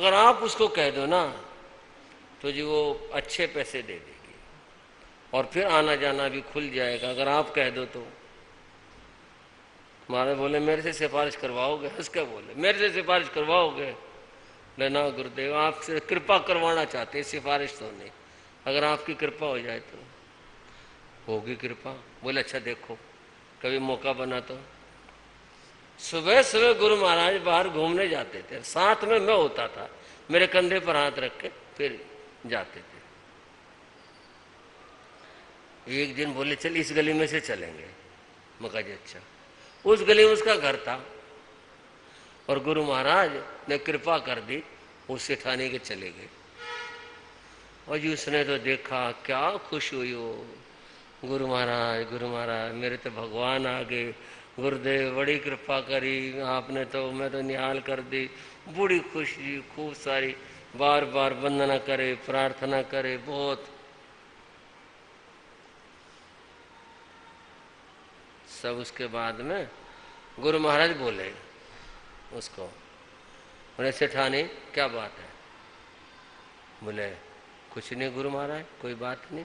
अगर आप उसको कह दो ना तो जी वो अच्छे पैसे दे देगी और फिर आना जाना भी खुल जाएगा। अगर आप कह दो तो महाराज बोले मेरे से सिफारिश करवाओगे? हंस के बोले मेरे से सिफारिश करवाओगे? लेना गुरुदेव आपसे कृपा करवाना चाहते हैं, सिफारिश तो नहीं। अगर आपकी कृपा हो जाए तो होगी कृपा। बोले अच्छा देखो कभी मौका बना तो। सुबह सुबह गुरु महाराज बाहर घूमने जाते थे, साथ में मैं होता था, मेरे कंधे पर हाथ रख के फिर जाते थे। एक दिन बोले चल इस गली में से चलेंगे। मैं कहा जी अच्छा। उस गली में उसका घर था और गुरु महाराज ने कृपा कर दी, उससे ठाने के चले गए। और जी उसने तो देखा क्या खुश हुई हो, गुरु महाराज मेरे तो भगवान आ गए, गुरुदेव बड़ी कृपा करी आपने तो, मैं तो निहाल कर दी। बड़ी खुशी खूब सारी, बार बार वंदना करे प्रार्थना करे बहुत। सब उसके बाद में गुरु महाराज बोले उसको, बोले सेठानी क्या बात है? बोले कुछ नहीं गुरु महाराज कोई बात नहीं,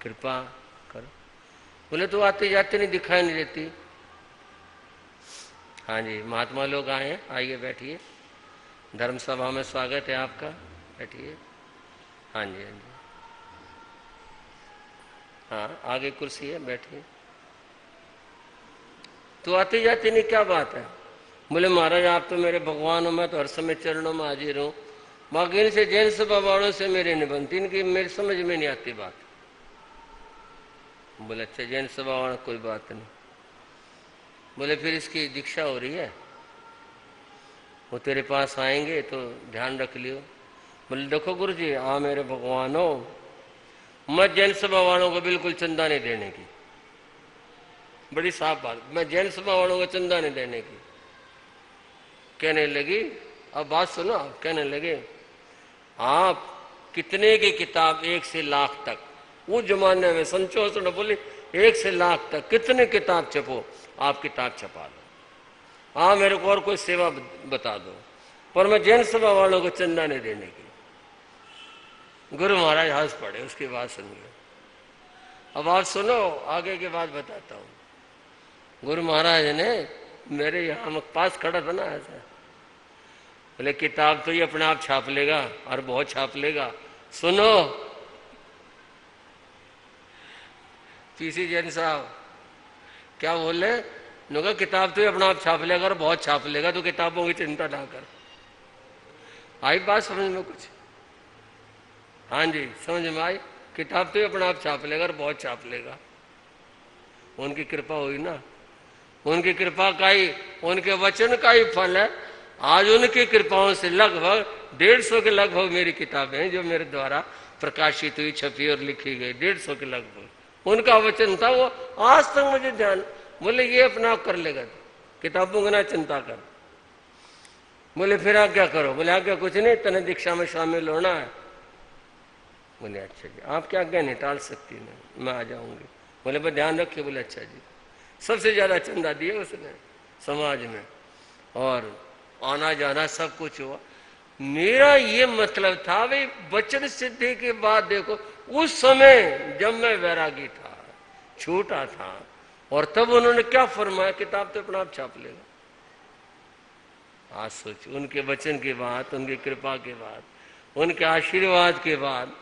कृपा करो। बोले तो आते जाते नहीं दिखाई नहीं देती। हाँ जी महात्मा लोग आए हैं, आइए बैठिए, धर्म सभा में स्वागत है आपका, बैठिए। हाँ जी हाँ जी, हाँ आगे कुर्सी है बैठिए। तो आते जाते नहीं क्या बात है? बोले महाराज आप तो मेरे भगवान हो, मैं तो हर समय चरणों में हाजिर हूँ, बाकी इनसे जैन सभा वालों से मेरी नहीं बनती, इनकी मेरी समझ में नहीं आती बात। बोले अच्छा जैन सभा वाला कोई बात नहीं। बोले फिर इसकी दीक्षा हो रही है, वो तेरे पास आएंगे तो ध्यान रख लियो। बोले देखो गुरु जी आ मेरे भगवान हो, मैं जैन सभा वालों को बिल्कुल चंदा नहीं देने की, बड़ी साफ बात, मैं जैन सभा वालों को चंदा नहीं देने की। कहने लगी अब बात सुनो, कहने लगे आप कितने की किताब 1 से लाख तक, उस जमाने में संचोष ने बोली 1 से लाख तक कितने किताब छपो, आप किताब छपा दो, हाँ मेरे को और कोई सेवा बता दो, पर मैं जैन सभा वालों को चंदा नहीं देने की। गुरु महाराज हंस पड़े उसकी बात सुन के। अब आप सुनो आगे की बात बताता हूँ। गुरु महाराज ने मेरे यहाँ पास खड़ा था ना ऐसा, बोले किताब तो ये अपने आप छाप लेगा और बहुत छाप लेगा। सुनो पीसी जैन साहब क्या बोले, नुका किताब तो ये अपना आप छाप लेगा और बहुत छाप लेगा, तो किताबों की चिंता ना कर। आई बात समझ में कुछ? हाँ जी समझ में आई, किताब तो ये अपना आप छाप लेगा और बहुत छाप लेगा। उनकी कृपा हुई ना, उनकी कृपा का ही, उनके वचन का ही फल है। आज उनकी कृपाओं से लगभग 150 के लगभग मेरी किताबें हैं जो मेरे द्वारा प्रकाशित हुई, छपी और लिखी गई, 150 के लगभग। उनका वचन था वो आज तक मुझे ध्यान। बोले ये अपना कर लेगा, किताबों की ना चिंता कर। बोले फिर आज्ञा करो। बोले आज्ञा कुछ नहीं, तने दीक्षा में शामिल होना है। बोले अच्छा जी आपकी आज्ञा नहीं टाल सकती, मैं आ जाऊंगी। बोले पर ध्यान रखिए। बोले अच्छा जी। सबसे ज्यादा चंदा दिए उसने समाज में और आना जाना सब कुछ हुआ। मेरा ये मतलब था भाई वचन सिद्धि के बाद देखो, उस समय जब मैं वैरागी था, छोटा था, और तब उन्होंने क्या फरमाया, किताब तो अपना आप छाप लेगा। आज सोच उनके वचन के बाद, उनकी कृपा के बाद, उनके आशीर्वाद के बाद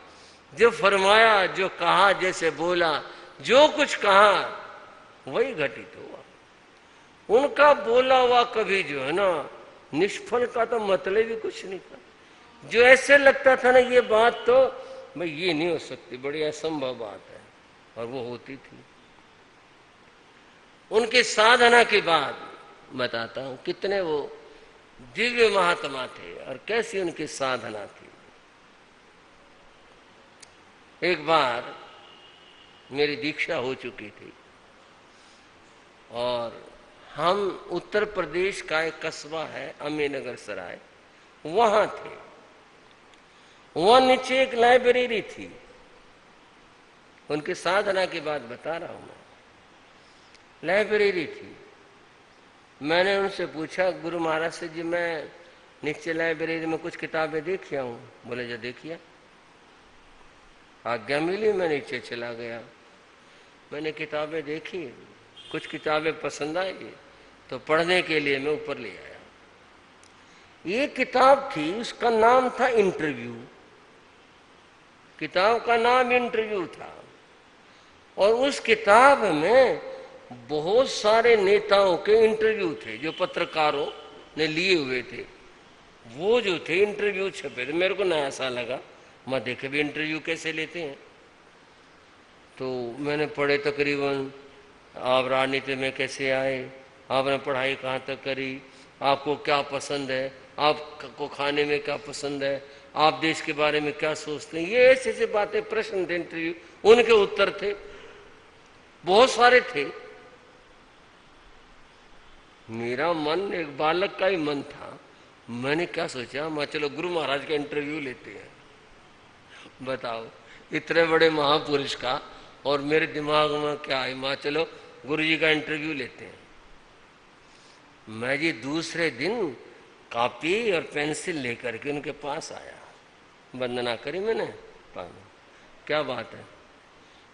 जो फरमाया, जो कहा, जैसे बोला, जो कुछ कहा वही घटित हुआ। उनका बोला हुआ कभी जो है ना निष्फल का तो मतलब ही कुछ नहीं था। जो ऐसे लगता था ना ये बात तो भाई ये नहीं हो सकती, बड़ी असंभव बात है, और वो होती थी। उनके साधना के बाद बताता हूं कितने वो दिव्य महात्मा थे और कैसी उनकी साधना थी। एक बार मेरी दीक्षा हो चुकी थी और हम उत्तर प्रदेश का एक कस्बा है अमीनगर सराय, वहां थे। वहां नीचे एक लाइब्रेरी थी। उनकी साधना की बात बता रहा हूं मैं। लाइब्रेरी थी। मैंने उनसे पूछा गुरु महाराज से जी मैं नीचे लाइब्रेरी में कुछ किताबें देखिया हूँ। बोले जो देखिए, आज्ञा मिली, मैं नीचे चला गया। मैंने किताबें देखी, कुछ किताबें पसंद आई तो पढ़ने के लिए मैं ऊपर ले आया। ये किताब थी, उसका नाम था इंटरव्यू। किताब का नाम इंटरव्यू था और उस किताब में बहुत सारे नेताओं के इंटरव्यू थे जो पत्रकारों ने लिए हुए थे। वो जो थे इंटरव्यू छपे थे। मेरे को नया सा लगा, मैं देखे भी इंटरव्यू कैसे लेते हैं। तो मैंने पढ़े तकरीबन, आप राजनीति में कैसे आए, आपने पढ़ाई कहाँ तक करी, आपको क्या पसंद है, आपको खाने में क्या पसंद है, आप देश के बारे में क्या सोचते हैं। ये ऐसे ऐसे बातें, प्रश्न थे इंटरव्यू, उनके उत्तर थे, बहुत सारे थे। मेरा मन एक बालक का ही मन था। मैंने क्या सोचा, मैं चलो गुरु महाराज का इंटरव्यू लेते हैं। बताओ, इतने बड़े महापुरुष का, और मेरे दिमाग में क्या है, माँ चलो गुरु जी का इंटरव्यू लेते हैं। मैं जी दूसरे दिन कॉपी और पेंसिल लेकर के उनके पास आया, वंदना करी मैंने। क्या बात है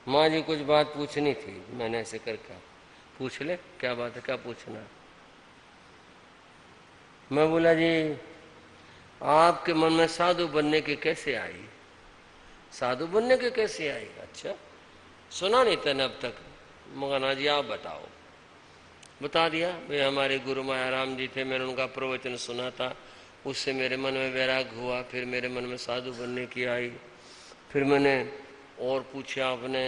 माँ जी, कुछ बात पूछनी थी। मैंने ऐसे करके, पूछ ले, क्या बात है, क्या पूछना। मैं बोला जी आपके मन में साधु बनने की कैसे आई, साधु बनने के कैसे आई। अच्छा, सुना नहीं तेने अब तक। मगना जी आप बताओ। बता दिया भाई, हमारे गुरु माया राम जी थे, मैंने उनका प्रवचन सुना था, उससे मेरे मन में वैराग्य हुआ, फिर मेरे मन में साधु बनने की आई। फिर मैंने और पूछा आपने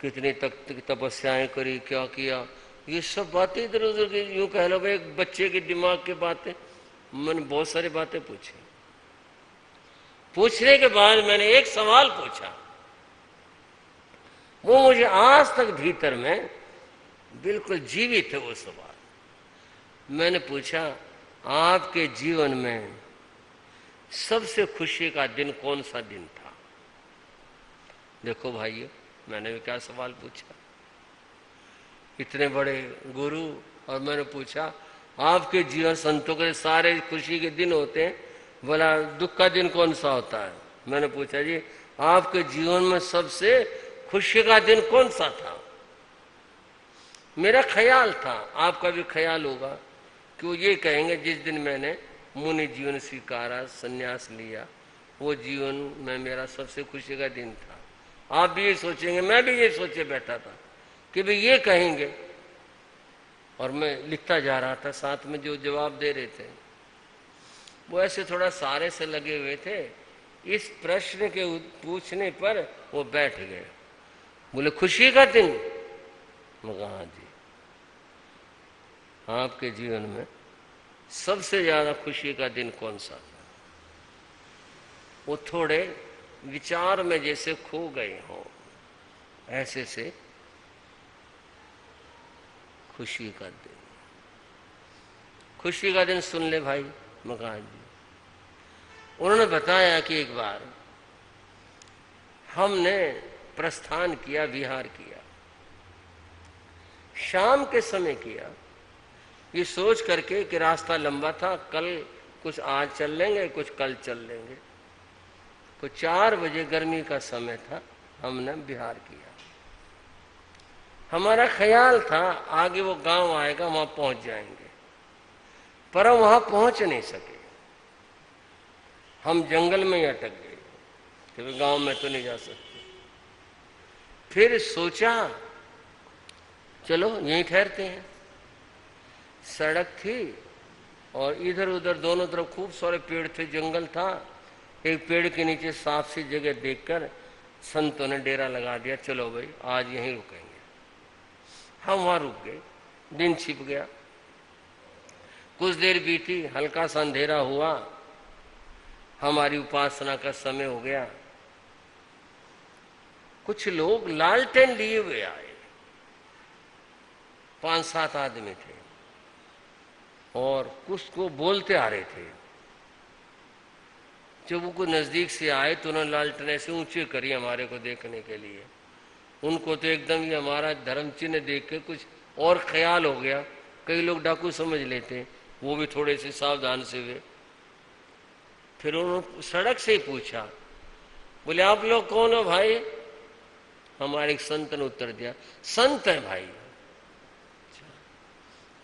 कितनी तक तपस्याएं करी, क्या किया। ये सब बातें इधर उधर की, यूँ कह लो भाई एक बच्चे के दिमाग की बातें। मैंने बहुत सारी बातें पूछी। पूछने के बाद मैंने एक सवाल पूछा, वो मुझे आज तक भीतर में बिल्कुल जीवित है वो सवाल। मैंने पूछा आपके जीवन में सबसे खुशी का दिन कौन सा दिन था। देखो भाइयों, मैंने भी क्या सवाल पूछा, इतने बड़े गुरु, और मैंने पूछा आपके जीवन, संतों के सारे खुशी के दिन होते हैं, बोला दुख का दिन कौन सा होता है। मैंने पूछा जी आपके जीवन में सबसे खुशी का दिन कौन सा था। मेरा ख्याल था, आपका भी ख्याल होगा, कि वो ये कहेंगे जिस दिन मैंने मुनि जीवन स्वीकारा, संन्यास लिया, वो जीवन में मेरा सबसे खुशी का दिन था। आप भी ये सोचेंगे, मैं भी ये सोचे बैठा था कि भाई ये कहेंगे। और मैं लिखता जा रहा था, साथ में जो जवाब दे रहे थे वो ऐसे थोड़ा सारे से लगे हुए थे। इस प्रश्न के पूछने पर वो बैठ गए, बोले खुशी का दिन। मगर हाँ जी, आपके जीवन में सबसे ज्यादा खुशी का दिन कौन सा था। वो थोड़े विचार में जैसे खो गए हों, ऐसे से खुशी का दिन, खुशी का दिन सुन ले भाई। मकान जी उन्होंने बताया कि एक बार हमने प्रस्थान किया, विहार किया, शाम के समय किया, ये सोच करके कि रास्ता लंबा था, कल कुछ आज चल लेंगे, कुछ कल चल लेंगे। तो 4 बजे गर्मी का समय था, हमने विहार किया। हमारा ख्याल था आगे वो गांव आएगा, वहां पहुंच जाएंगे, पर हम वहां पहुंच नहीं सके। हम जंगल में ही अटक गए, क्योंकि गांव में तो नहीं जा सकते। फिर सोचा चलो यहीं ठहरते हैं। सड़क थी और इधर उधर दोनों तरफ खूब सारे पेड़ थे, जंगल था। एक पेड़ के नीचे साफ सी जगह देखकर संतों ने डेरा लगा दिया, चलो भाई आज यहीं रुकेंगे। हम वहां रुक गए, दिन छिप गया, कुछ देर बीती, हल्का सा अंधेरा हुआ, हमारी उपासना का समय हो गया। कुछ लोग लालटेन लिए हुए आए, 5-7 आदमी थे और कुछ को बोलते आ रहे थे। जब वो नजदीक से आए तो उन्होंने लालटेन ऐसे ऊंचे करी हमारे को देखने के लिए। उनको तो एकदम ही हमारा धर्म चिन्ह देख के कुछ और ख्याल हो गया। कई लोग डाकू समझ लेते, वो भी थोड़े से सावधान से हुए। फिर उन्होंने सड़क से ही पूछा, बोले आप लोग कौन हो भाई? हमारे एक संत ने उत्तर दिया, संत है भाई।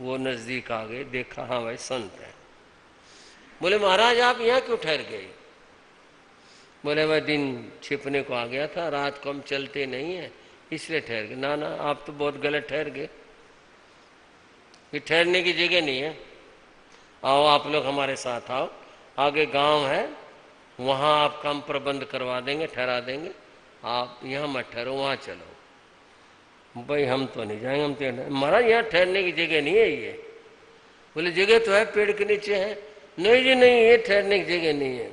वो नजदीक आ गए, देखा हाँ भाई संत है। बोले महाराज आप यहाँ क्यों ठहर गए? बोले मैं दिन छिपने को आ गया था, रात को हम चलते नहीं है इसलिए ठहर गए। ना ना आप तो बहुत गलत ठहर गए, ये ठहरने की जगह नहीं है। आओ आप लोग हमारे साथ आओ, आगे गांव है वहां आपका हम प्रबंध करवा देंगे, ठहरा देंगे, आप यहाँ मत ठहरो वहां चलो। भाई हम तो नहीं जाएंगे, हम तो महाराज यहाँ ठहरने की जगह नहीं है ये। बोले जगह तो है, पेड़ के नीचे है। नहीं जी नहीं, ये ठहरने की जगह नहीं है,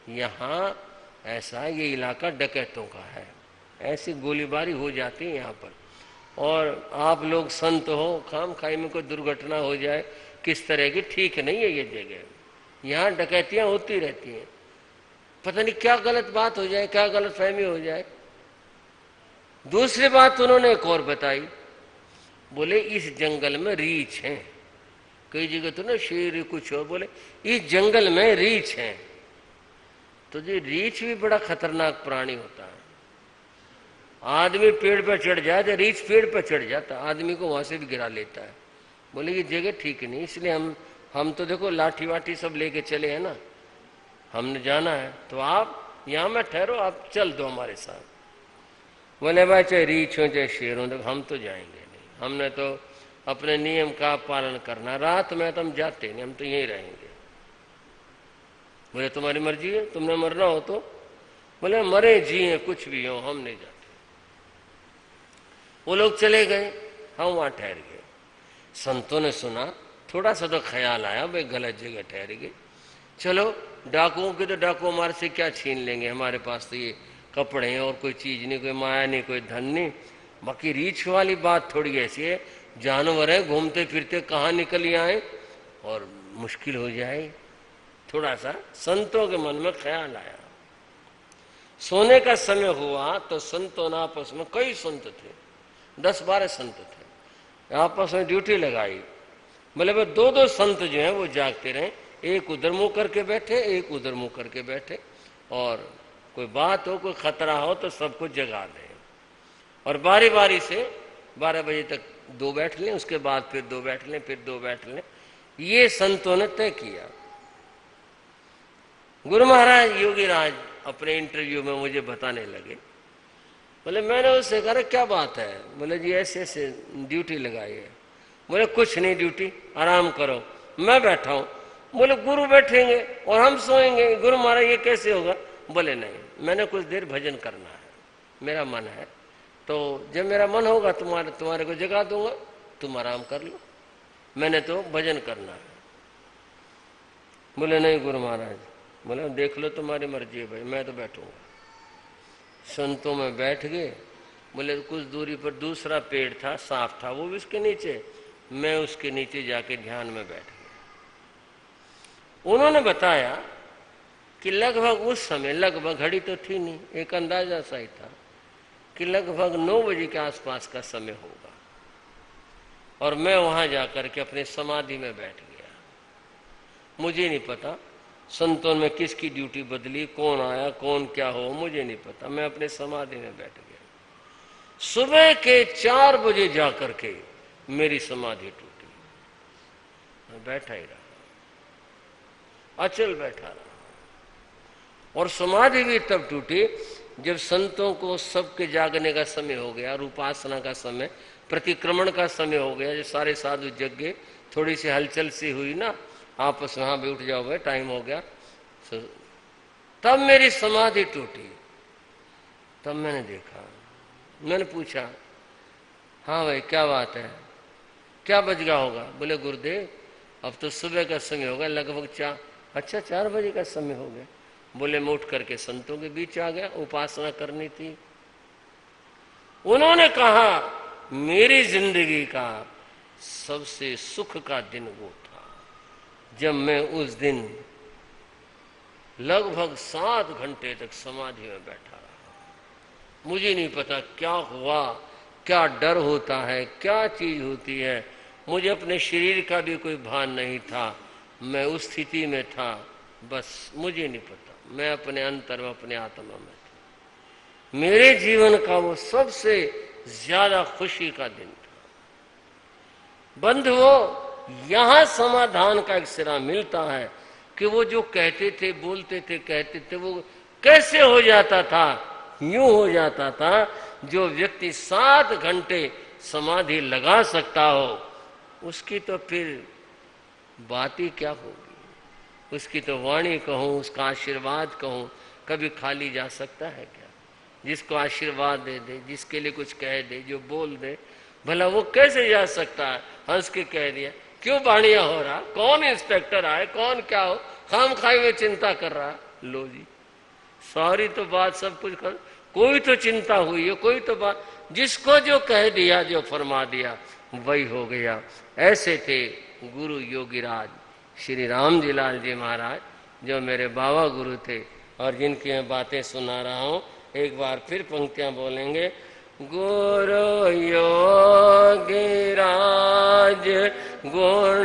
यहाँ ऐसा ये इलाका डकैतों का है, ऐसी गोलीबारी हो जाती है यहाँ पर, और आप लोग संत हो, खाम खाई में कोई दुर्घटना हो जाए किस तरह की, ठीक नहीं है ये जगह, यहाँ डकैतियां होती रहती हैं, पता नहीं क्या गलत बात हो जाए, क्या गलत फहमी हो जाए। दूसरी बात उन्होंने एक और बताई, बोले इस जंगल में रीछ है, कई जगह तो ना शेर कुछ हो, बोले इस जंगल में रीछ है। तो जी रीछ भी बड़ा खतरनाक प्राणी होता है, आदमी पेड़ पर चढ़ जाए तो रीछ पेड़ पर चढ़ जाता, आदमी को वहां से भी गिरा लेता है। बोले ये जगह ठीक नहीं, इसलिए हम तो देखो लाठी वाठी सब लेके चले हैं ना, हमने जाना है, तो आप यहाँ में ठहरो, आप चल दो हमारे साथ। बोले भाई चाहे रीछ हो चाहे शेर हो, तो हम तो जाएंगे नहीं, हमने तो अपने नियम का पालन करना, रात में तो हम जाते नहीं, हम तो यहीं रहेंगे। बोले तुम्हारी मर्जी है, तुमने मरना हो तो। बोले मरे जिए कुछ भी हो, हम नहीं जाते। वो लोग चले गए, हम वहां ठहर गए। संतों ने सुना, थोड़ा सा तो ख्याल आया, भाई गलत जगह ठहर गए, चलो डाकुओं के तो डाकू हमारे से क्या छीन लेंगे, हमारे पास तो ये कपड़े हैं और कोई चीज नहीं, कोई माया नहीं, कोई धन नहीं। बाकी रीछ वाली बात थोड़ी ऐसी है, जानवर है घूमते फिरते, कहाँ निकल आए और मुश्किल हो जाए। थोड़ा सा संतों के मन में ख्याल आया। सोने का समय हुआ तो संतों ने आपस में, कई संत थे, 10-12 संत थे, आपस में ड्यूटी लगाई। बोले भाई 2-2 संत जो हैं वो जागते रहे, एक उधर मुंह करके बैठे, एक उधर मुंह करके बैठे, और कोई बात हो, कोई खतरा हो तो सबको जगा दें, और बारी बारी से 12 बजे तक 2 बैठ लें, उसके बाद फिर 2 बैठ लें, फिर 2 बैठ लें। ये संतों ने तय किया। गुरु महाराज योगी राज अपने इंटरव्यू में मुझे बताने लगे, बोले मैंने उससे कहा क्या बात है? बोले जी ऐसे ऐसे ड्यूटी लगाई है। बोले कुछ नहीं, ड्यूटी आराम करो, मैं बैठा हूं। बोले गुरु बैठेंगे और हम सोएंगे, गुरु महाराज ये कैसे होगा? बोले नहीं, मैंने कुछ देर भजन करना है, मेरा मन है, तो जब मेरा मन होगा तुम्हारे को जगा दूंगा, तुम आराम कर लो, मैंने तो भजन करना है। बोले नहीं गुरु महाराज। बोले देख लो तुम्हारी मर्जी है भाई, मैं तो बैठूंगा। संतों में बैठ गए। बोले कुछ दूरी पर दूसरा पेड़ था, सांप था, वो भी उसके नीचे, मैं उसके नीचे जाके ध्यान में बैठ गया। उन्होंने बताया कि लगभग उस समय, लगभग घड़ी तो थी नहीं, एक अंदाजा सा ही था कि लगभग 9 बजे के आसपास का समय होगा, और मैं वहां जाकर के अपने समाधि में बैठ गया। मुझे नहीं पता संतों में किसकी ड्यूटी बदली, कौन आया कौन क्या हो, मुझे नहीं पता, मैं अपने समाधि में बैठ गया। सुबह के 4 बजे जाकर के मेरी समाधि टूटी, मैं बैठा ही रहा, अचल बैठा रहा। और समाधि भी तब टूटी जब संतों को सबके जागने का समय हो गया, और उपासना का समय, प्रतिक्रमण का समय हो गया, जो सारे साधु जग गए, थोड़ी सी हलचल सी हुई ना, आपस में हाँ भी उठ जाओ भाई टाइम हो गया, तब मेरी समाधि टूटी। तब मैंने देखा, मैंने पूछा हाँ भाई क्या बात है, क्या बज गया होगा? बोले गुरुदेव अब तो सुबह का समय होगा, लगभग 4। अच्छा 4 बजे का समय हो गया। बोले मैं उठ करके संतों के बीच आ गया, उपासना करनी थी। उन्होंने कहा मेरी जिंदगी का सबसे सुख का दिन वो था जब मैं उस दिन लगभग 7 घंटे तक समाधि में बैठा रहा। मुझे नहीं पता क्या हुआ, क्या डर होता है, क्या चीज होती है, मुझे अपने शरीर का भी कोई भान नहीं था। मैं उस स्थिति में था बस मुझे नहीं पता, मैं अपने अंतर में, अपने आत्मा में था। मेरे जीवन का वो सबसे ज्यादा खुशी का दिन था। बंधुओं, यहां समाधान का एक सिरा मिलता है कि वो जो कहते थे, बोलते थे, कहते थे, वो कैसे हो जाता था? यूं हो जाता था, जो व्यक्ति 7 घंटे समाधि लगा सकता हो, उसकी तो फिर बात ही क्या होगी। उसकी तो वाणी कहूं, उसका आशीर्वाद कहूं, कभी खाली जा सकता है क्या? जिसको आशीर्वाद दे दे, जिसके लिए कुछ कह दे, जो बोल दे, भला वो कैसे जा सकता है? हंस के कह दिया, क्यों बाणिया हो रहा, कौन इंस्पेक्टर आए, कौन क्या हो, खाम खाई में चिंता कर रहा। लो जी, सारी तो बात सब कुछ कर, कोई तो चिंता हुई है, कोई तो बात, जिसको जो कह दिया, जो फरमा दिया, वही हो गया। ऐसे थे गुरु योगीराज श्री राम जी लाल जी महाराज, जो मेरे बाबा गुरु थे और जिनकी मैं बातें सुना रहा हूं। एक बार फिर पंक्तियां बोलेंगे। गुरु योगीराज गुण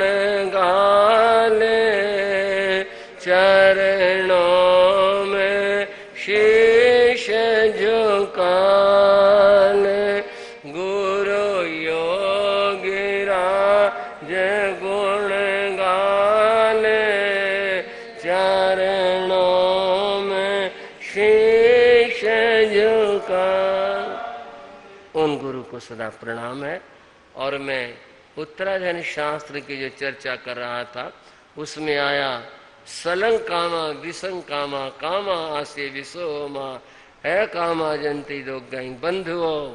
गाले, चरणों में शीश झुकाले। गुरु योगीराज गुण गाले, चरणों में शीश झुका। उन गुरु को सदा प्रणाम है। और मैं उत्तराधन शास्त्र की जो चर्चा कर रहा था, उसमें आया सलं कामा विसंग कामा, कामा आसे विसोमा, है कामा जंती दो गई। बंधुओं,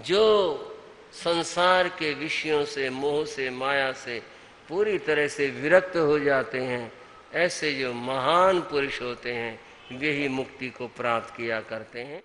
जो संसार के विषयों से, मोह से, माया से पूरी तरह से विरक्त हो जाते हैं, ऐसे जो महान पुरुष होते हैं, वे ही मुक्ति को प्राप्त किया करते हैं।